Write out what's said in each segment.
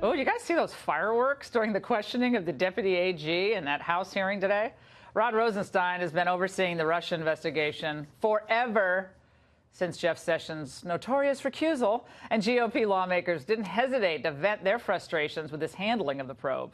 Oh, you guys see those fireworks during the questioning of the deputy AG in that House hearing today? Rod Rosenstein has been overseeing the Russia investigation forever, since Jeff Sessions' notorious recusal, and GOP lawmakers didn't hesitate to vent their frustrations with his handling of the probe.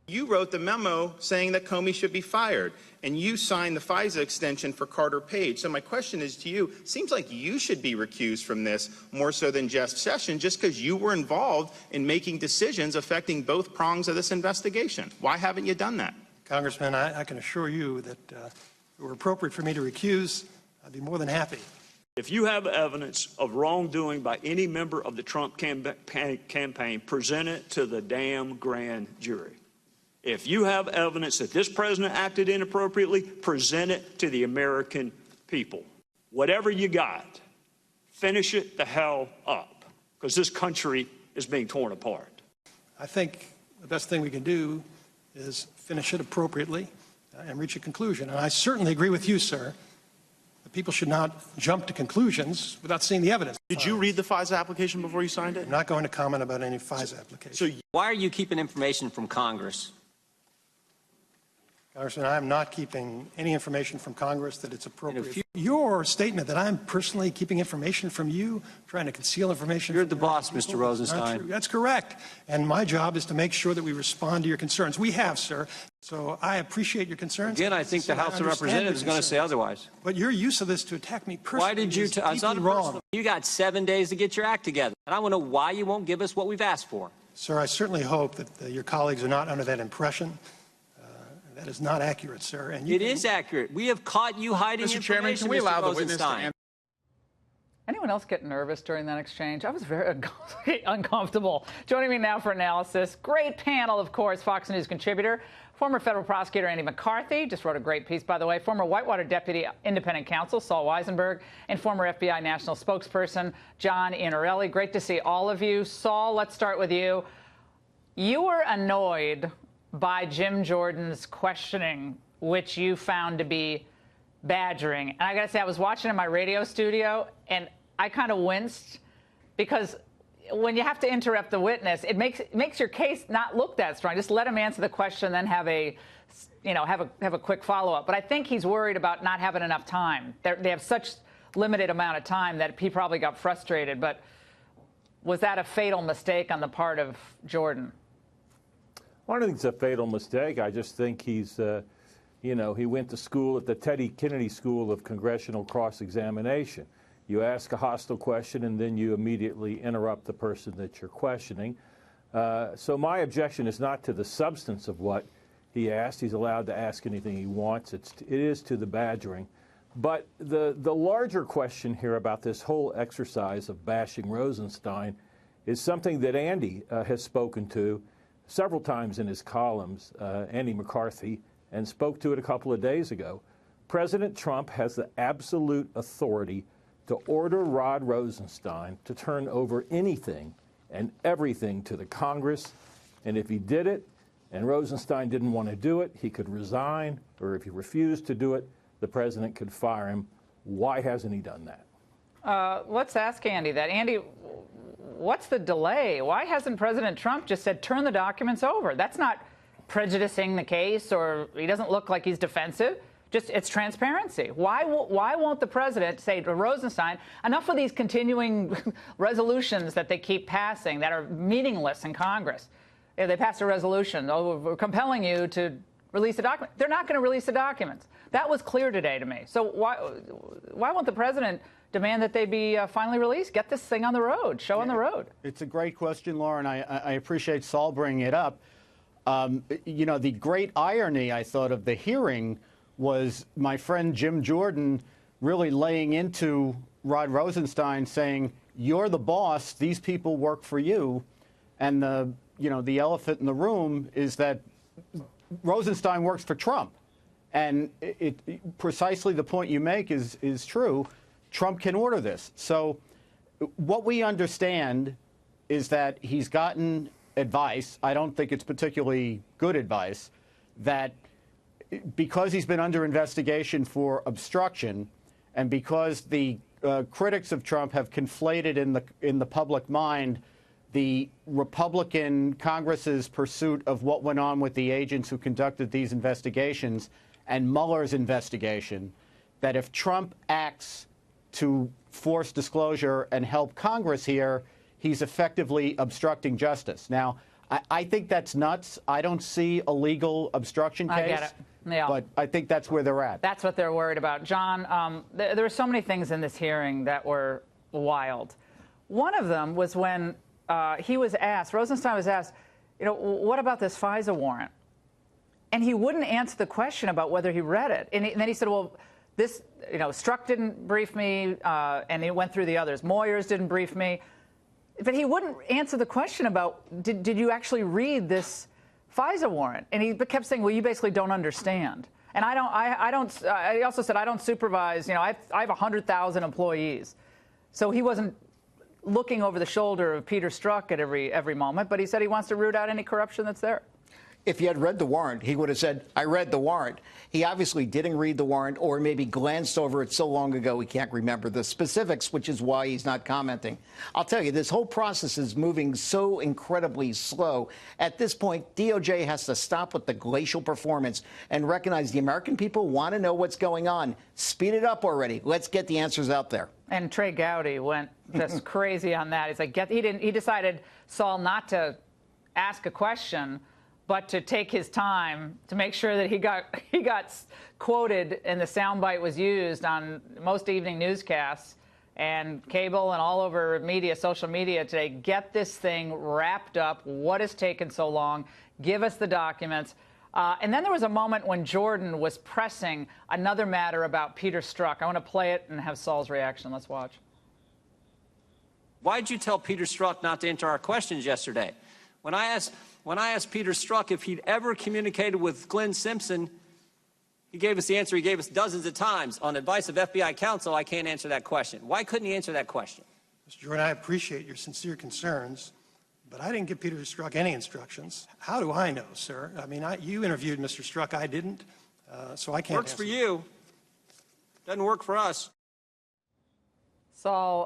You wrote the memo saying that Comey should be fired, and you signed the FISA extension for Carter Page. So my question is to you, seems like you should be recused from this more so than Jeff Sessions, just because you were involved in making decisions affecting both prongs of this investigation. Why haven't you done that? Congressman, I can assure you that if it were appropriate for me to recuse, I'd be more than happy. If you have evidence of wrongdoing by any member of the Trump campaign, present it to the damn grand jury. If you have evidence that this president acted inappropriately, present it to the American people. Whatever you got, finish it the hell up, because this country is being torn apart. I think the best thing we can do is finish it appropriately and reach a conclusion. And I certainly agree with you, sir, that people should not jump to conclusions without seeing the evidence. Did you read the FISA application before you signed it? I'm not going to comment about any FISA application. So why are you keeping information from Congress? Congressman, I am not keeping any information from Congress that it's appropriate. Your statement that I'm personally keeping information from you, trying to conceal information You're from the boss, Mr. Rosenstein. That's correct. And my job is to make sure that we respond to your concerns. We have, sir. So I appreciate your concerns. Again, I think the House of Representatives is going to say otherwise. But your use of this to attack me personally Why did you? It's not wrong. You got 7 days to get your act together. And I want to know why you won't give us what we've asked for. Sir, I certainly hope that your colleagues are not under that impression. That is not accurate, sir. And it is accurate. We have caught you hiding Mr. information, Chairman, can we allow the witness to answer? Anyone else get nervous during that exchange? I was very uncomfortable. Joining me now for analysis, great panel, of course, Fox News contributor, former federal prosecutor Andy McCarthy, just wrote a great piece, by the way, former Whitewater deputy independent counsel Sol Wisenberg, and former FBI national spokesperson John Ianarelli. Great to see all of you. Sol, let's start with you. You were annoyed by Jim Jordan's questioning, which you found to be badgering. And I got to say, I was watching in my radio studio, and I kind of winced, because when you have to interrupt the witness, it makes your case not look that strong. Just let him answer the question, then have a quick follow-up. But I think he's worried about not having enough time. They have such limited amount of time that he probably got frustrated. But was that a fatal mistake on the part of Jordan? Well, I don't think it's a fatal mistake. I just think he's, he went to school at the Teddy Kennedy School of Congressional Cross-Examination. You ask a hostile question, and then you immediately interrupt the person that you're questioning. So my objection is not to the substance of what he asked. He's allowed to ask anything he wants. It is to the badgering. But the larger question here about this whole exercise of bashing Rosenstein is something that Andy has spoken to several times in his columns, Andy McCarthy, and spoke to it a couple of days ago. President Trump has the absolute authority to order Rod Rosenstein to turn over anything and everything to the Congress. And if he did it and Rosenstein didn't want to do it, he could resign, or if he refused to do it, the president could fire him. Why hasn't he done that? Let's ask Andy that. Andy, what's the delay? Why hasn't President Trump just said, turn the documents over? That's not prejudicing the case, or he doesn't look like he's defensive. Just, it's transparency. Why won't the president say to Rosenstein, enough of these continuing resolutions that they keep passing that are meaningless in Congress? If they pass a resolution, we're compelling you to release the document. They're not going to release the documents. That was clear today to me. So why won't the president demand that they be finally released? Get this thing on the road, show on the road. It's a great question, Laura, and I appreciate Sol bringing it up. The great irony, I thought, of the hearing was my friend Jim Jordan really laying into Rod Rosenstein, saying, you're the boss, these people work for you. And the elephant in the room is that Rosenstein works for Trump. And precisely the point you make is true. Trump can order this. So what we understand is that he's gotten advice. I don't think it's particularly good advice, that because he's been under investigation for obstruction, and because the critics of Trump have conflated in the public mind the Republican Congress's pursuit of what went on with the agents who conducted these investigations and Mueller's investigation, that if Trump acts to force disclosure and help Congress here, he's effectively obstructing justice. Now, I think that's nuts. I don't see a legal obstruction case. I get it. Yeah. But I think that's where they're at. That's what they're worried about. John, there were so many things in this hearing that were wild. One of them was when he was asked, Rosenstein was asked, what about this FISA warrant? And he wouldn't answer the question about whether he read it. And then he said, well, this, Strzok didn't brief me, and he went through the others. Moyers didn't brief me. But he wouldn't answer the question about, did you actually read this FISA warrant? And he kept saying, well, you basically don't understand. And I also said, I don't supervise, I have 100,000 employees. So he wasn't looking over the shoulder of Peter Strzok at every moment, but he said he wants to root out any corruption that's there. If he had read the warrant, he would have said, I read the warrant. He obviously didn't read the warrant, or maybe glanced over it so long ago he can't remember the specifics, which is why he's not commenting. I'll tell you, this whole process is moving so incredibly slow. At this point, DOJ has to stop with the glacial performance and recognize the American people want to know what's going on. Speed it up already. Let's get the answers out there. And Trey Gowdy went just crazy on that. He's like, he decided, Sol, not to ask a question, but to take his time to make sure that he got quoted and the soundbite was used on most evening newscasts and cable and all over media, social media today. Get this thing wrapped up. What has taken so long? Give us the documents. And then there was a moment when Jordan was pressing another matter about Peter Strzok. I want to play it and have Sol's reaction. Let's watch. Why did you tell Peter Strzok not to answer our questions yesterday? When I asked Peter Strzok if he'd ever communicated with Glenn Simpson, he gave us the answer he gave us dozens of times. On advice of FBI counsel, I can't answer that question. Why couldn't he answer that question? Mr. Jordan, I appreciate your sincere concerns, but I didn't give Peter Strzok any instructions. How do I know, sir? I mean, you interviewed Mr. Strzok. I didn't, so I can't Works for you. Doesn't work for us. So,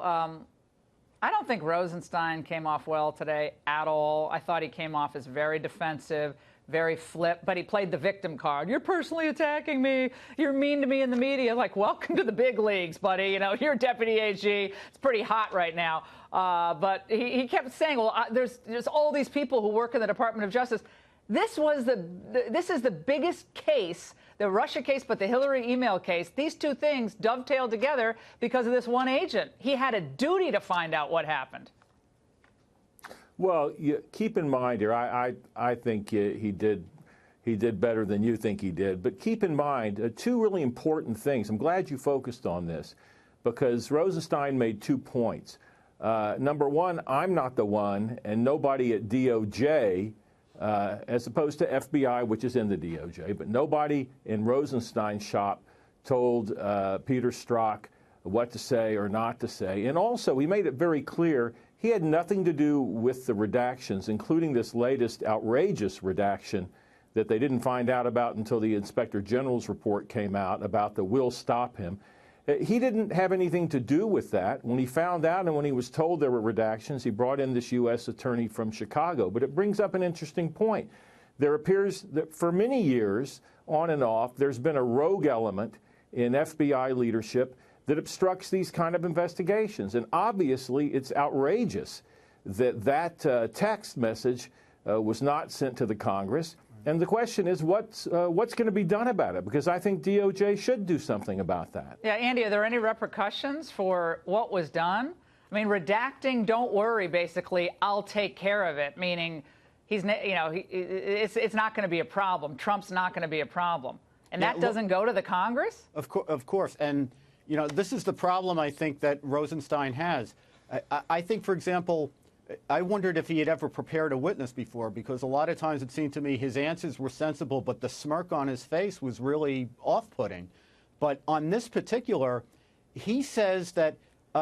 I don't think Rosenstein came off well today at all. I thought he came off as very defensive, very flip, but he played the victim card. You're personally attacking me. You're mean to me in the media. Like, welcome to the big leagues, buddy. You're deputy AG. It's pretty hot right now. But he kept saying, well, there's all these people who work in the Department of Justice. This is the biggest case, the Russia case, but the Hillary email case. These two things dovetailed together because of this one agent. He had a duty to find out what happened. Well, keep in mind here, I think he did better than you think he did. But keep in mind two really important things. I'm glad you focused on this because Rosenstein made 2 points. Number one, I'm not the one, and nobody at DOJ. As opposed to FBI, which is in the DOJ, but nobody in Rosenstein's shop told Peter Strzok what to say or not to say. And also, he made it very clear he had nothing to do with the redactions, including this latest outrageous redaction that they didn't find out about until the Inspector General's report came out about the will stop him. He didn't have anything to do with that. When he found out and when he was told there were redactions, he brought in this U.S. attorney from Chicago. But it brings up an interesting point. There appears that for many years, on and off, there's been a rogue element in FBI leadership that obstructs these kind of investigations. And obviously, it's outrageous that text message was not sent to the Congress. And the question is, what's going to be done about it? Because I think DOJ should do something about that. Yeah, Andy, are there any repercussions for what was done? I mean, redacting, don't worry, basically, I'll take care of it, meaning it's not going to be a problem. Trump's not going to be a problem. And that doesn't go to the Congress? Of course. And, this is the problem, I think, that Rosenstein has. I think, for example, I wondered if he had ever prepared a witness before, because a lot of times it seemed to me his answers were sensible, but the smirk on his face was really off-putting. But on this particular, he says that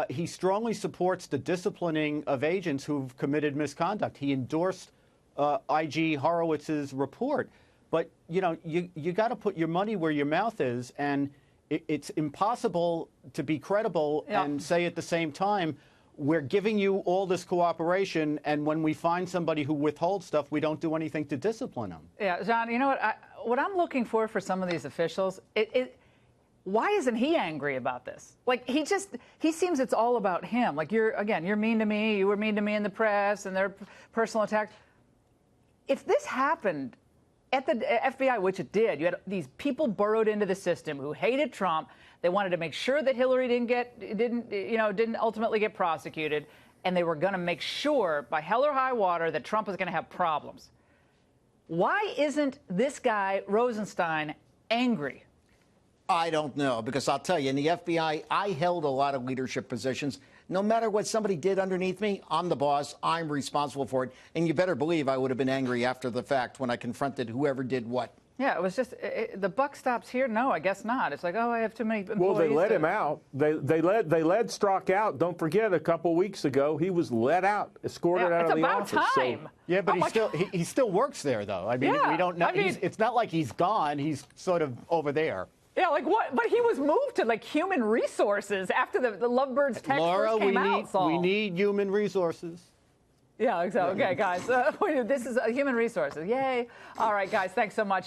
he strongly supports the disciplining of agents who've committed misconduct. He endorsed IG Horowitz's report. But, you got to put your money where your mouth is, and it's impossible to be credible and say at the same time, we're giving you all this cooperation, and when we find somebody who withholds stuff, we don't do anything to discipline them. Yeah, John, you know what I'm looking for some of these officials, why isn't he angry about this? Like, he seems it's all about him. Like, you're mean to me, you were mean to me in the press, and their personal attacks. If this happened at the FBI, which it did, you had these people burrowed into the system who hated Trump. They wanted to make sure that Hillary didn't ultimately get prosecuted, and they were going to make sure by hell or high water that Trump was going to have problems. Why isn't this guy Rosenstein angry? I don't know, because I'll tell you, in the FBI, I held a lot of leadership positions. No matter what somebody did underneath me, I'm the boss. I'm responsible for it. And you better believe I would have been angry after the fact when I confronted whoever did what. Yeah, it was just the buck stops here. No, I guess not. It's like, oh, I have too many employees. Well, they let him out. They let Strzok out. Don't forget, a couple weeks ago, he was let out, escorted out of the office. It's about time. So, yeah, but he still works there, though. I mean, we don't know. I mean, it's not like he's gone. He's sort of over there. Yeah, like what? But he was moved to like human resources after the Lovebirds text first came out. Saul. We need human resources. Yeah, exactly. Okay, guys. This is human resources. Yay. All right, guys. Thanks so much.